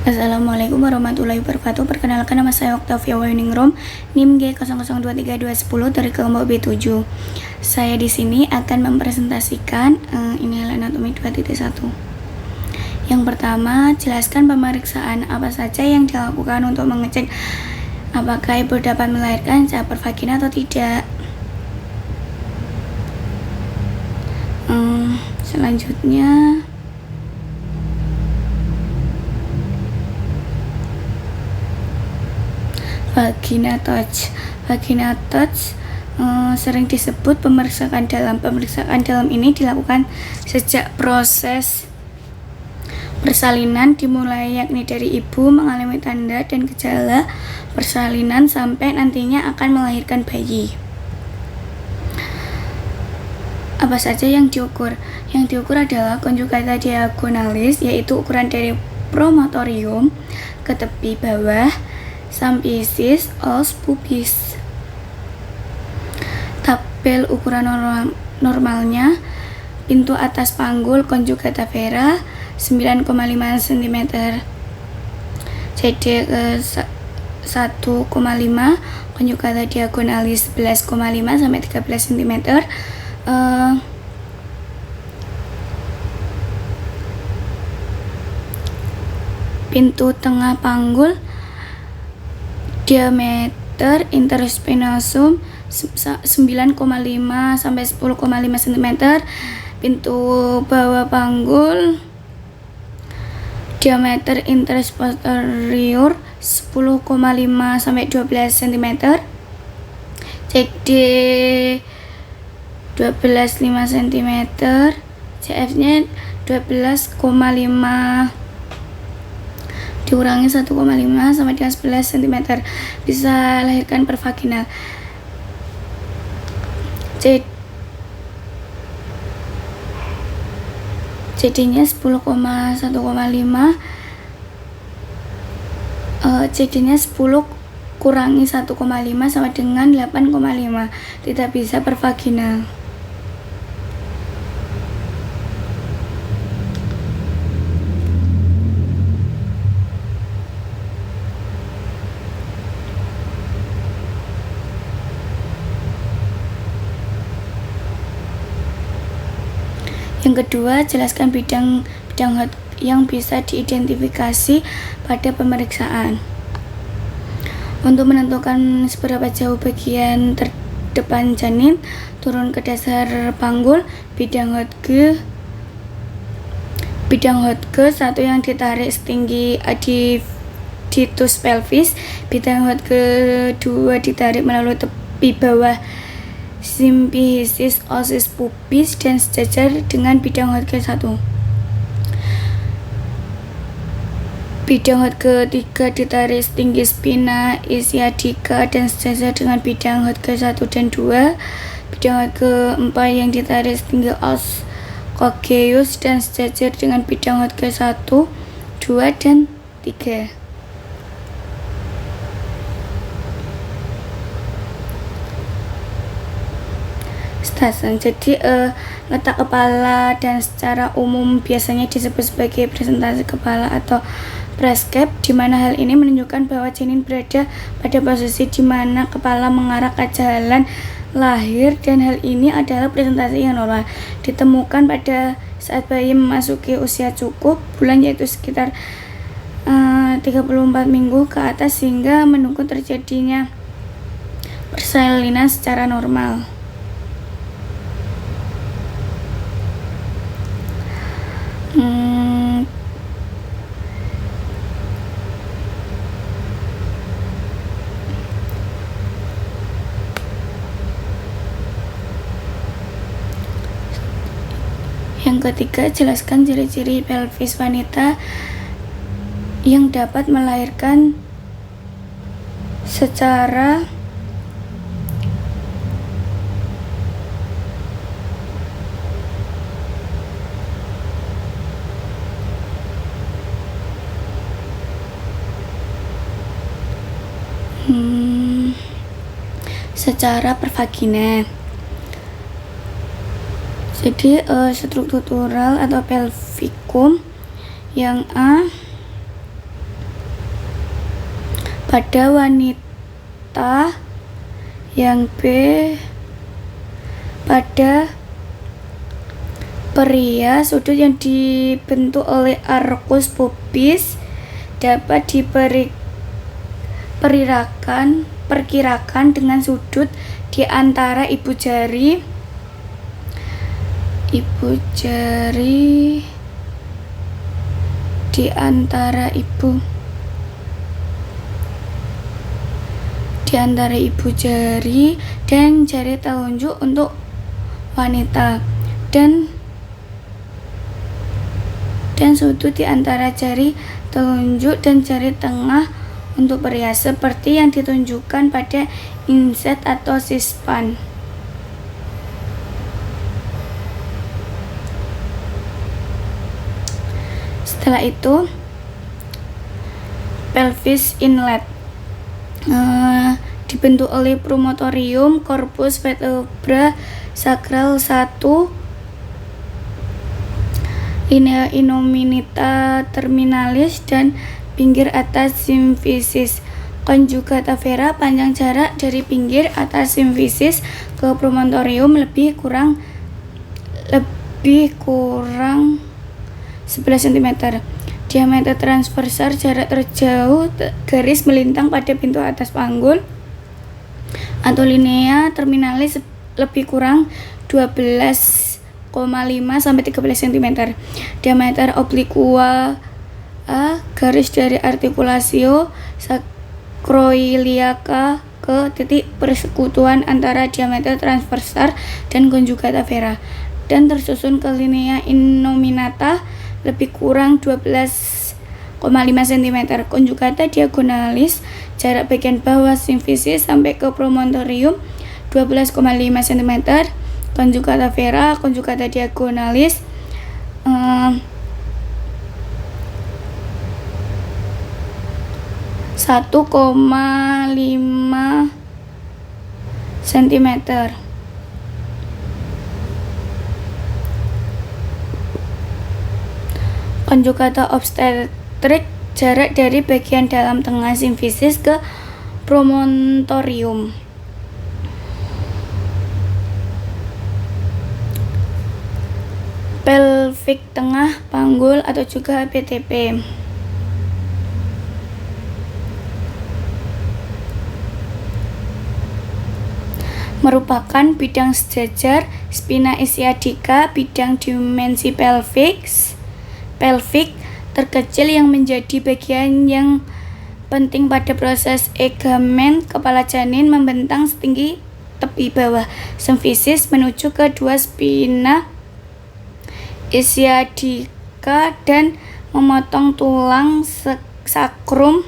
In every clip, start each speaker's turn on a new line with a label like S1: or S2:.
S1: Assalamualaikum warahmatullahi wabarakatuh. Perkenalkan, nama saya Octavia Wainingrum, NIM G00233210 dari kelompok B7. Saya di sini akan mempresentasikan ini anatomi 2.1. Yang pertama, jelaskan pemeriksaan apa saja yang dilakukan untuk mengecek apakah ibu dapat melahirkan caper vagina atau tidak. Selanjutnya, vagina touch. Vagina touch sering disebut pemeriksaan dalam. Pemeriksaan dalam ini dilakukan sejak proses persalinan dimulai, yakni dari ibu mengalami tanda dan gejala persalinan sampai nantinya akan melahirkan bayi. Apa saja yang diukur? Yang diukur adalah conjugata diagonalis, yaitu ukuran dari promontorium ke tepi bawah sampisis os pubis. Tabel ukuran normalnya: pintu atas panggul conjugata vera 9,5 cm, CD ke 1,5, conjugata diagonalis 11,5 sampai 13 cm. Pintu tengah panggul diameter interspinosum 9,5 sampai 10,5 cm. Pintu bawah panggul diameter interposterior 10,5 sampai 12 cm. CD 12,5 cm, CF-nya 12,5 dikurangi 1,5 sampai dengan 11 cm, bisa lahirkan per vaginal. CD-nya 10,1,5, CD-nya 10 kurangi 1,5 sama dengan 8,5, tidak bisa per vaginal. Yang kedua, jelaskan bidang hot yang bisa diidentifikasi pada pemeriksaan. Untuk menentukan seberapa jauh bagian terdepan janin turun ke dasar panggul, bidang Hodge satu yang ditarik setinggi aditus pelvis, bidang Hodge 2 ditarik melalui tepi bawah simpisis osis pubis dan sejajar dengan bidang Hodge 1. Bidang Hodge 3 ditarik setinggi spina ischiadica dan sejajar dengan bidang Hodge 1 dan 2. Bidang Hodge 4 yang ditarik setinggi os cogeus dan sejajar dengan bidang Hodge 1, 2 dan 3. Jadi letak kepala dan secara umum biasanya disebut sebagai presentasi kepala atau prescape, di mana hal ini menunjukkan bahwa janin berada pada posisi di mana kepala mengarah ke jalan lahir, dan hal ini adalah presentasi yang normal. Ditemukan pada saat bayi memasuki usia cukup bulan, yaitu sekitar 34 minggu ke atas, sehingga menunggu terjadinya persalinan secara normal. Yang ketiga, jelaskan ciri-ciri pelvis wanita yang dapat melahirkan secara per vagina. Jadi struktural atau pelvikum yang A pada wanita, yang B pada pria. Sudut yang dibentuk oleh arcus pubis dapat diperkirakan dengan sudut di antara ibu jari dan jari telunjuk untuk wanita, dan sudut di antara jari telunjuk dan jari tengah untuk pria, seperti yang ditunjukkan pada inset atau sispan. Setelah itu, pelvis inlet dibentuk oleh promontorium, corpus, vertebra sacral 1, linea innominata terminalis, dan pinggir atas simfisis. Conjugata vera, panjang jarak dari pinggir atas simfisis ke promontorium lebih kurang 11 cm. Diameter transversal, jarak terjauh garis melintang pada pintu atas panggul atau linea terminalis lebih kurang 12,5 sampai 13 cm. Diameter obliqua garis dari artikulasio sacroiliaca ke titik persekutuan antara diameter transversal dan conjugata vera, dan tersusun ke linea innominata lebih kurang 12,5 cm. Conjugata diagonalis, jarak bagian bawah simfisis sampai ke promontorium 12,5 cm. Conjugata vera, conjugata diagonalis 1,5 cm. Conjugata obstetrik, jarak dari bagian dalam tengah simfisis ke promontorium. Pelvik tengah panggul atau juga PTP. Merupakan bidang sejajar spina ischiadica, bidang dimensi pelvik terkecil yang menjadi bagian yang penting pada proses egamen kepala janin membentang setinggi tepi bawah simfisis menuju ke dua spina ischiadica dan memotong tulang sakrum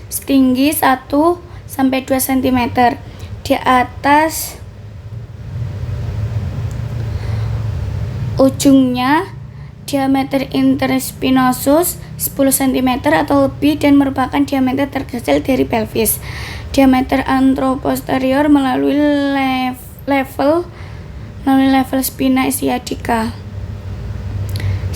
S1: setinggi 1-2 cm di atas ujungnya. Diameter interspinosus 10 cm atau lebih dan merupakan diameter terkecil dari pelvis. Diameter anteroposterior melalui level spina ischiadica.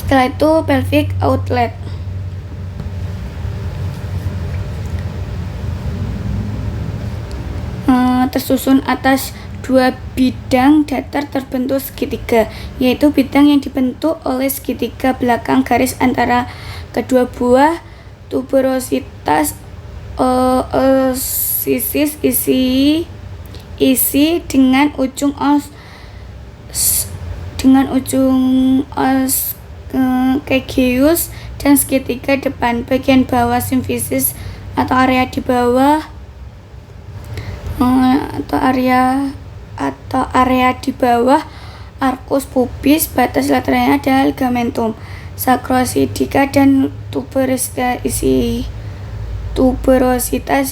S1: Setelah itu pelvic outlet. Tersusun atas dua bidang datar terbentuk segitiga, yaitu bidang yang dibentuk oleh segitiga belakang garis antara kedua buah tuberositas sisis isi dengan ujung os caegeus dan segitiga depan. Bagian bawah simfisis atau area di bawah arcus pubis, batas lateralnya adalah ligamentum sacroiliaca dan tuberositas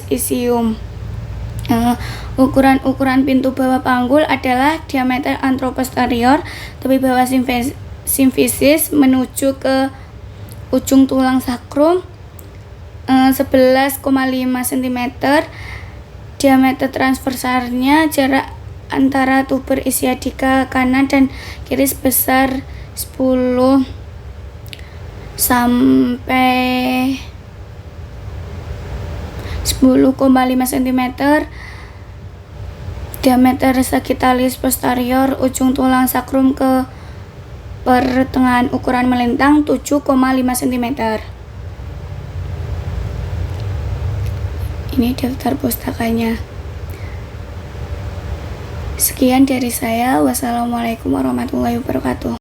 S1: isium. Ukuran pintu bawah panggul adalah diameter anteroposterior tepi bawah simfisis menuju ke ujung tulang sakrum 11,5 cm. Diameter transversalnya jarak antara tuber ischiadica kanan dan kiri sebesar 10 sampai 10,5 cm. Diameter sagittalis posterior ujung tulang sakrum ke pertengahan ukuran melintang 7,5 cm. Ini daftar pustakanya. Sekian dari saya. Wassalamualaikum warahmatullahi wabarakatuh.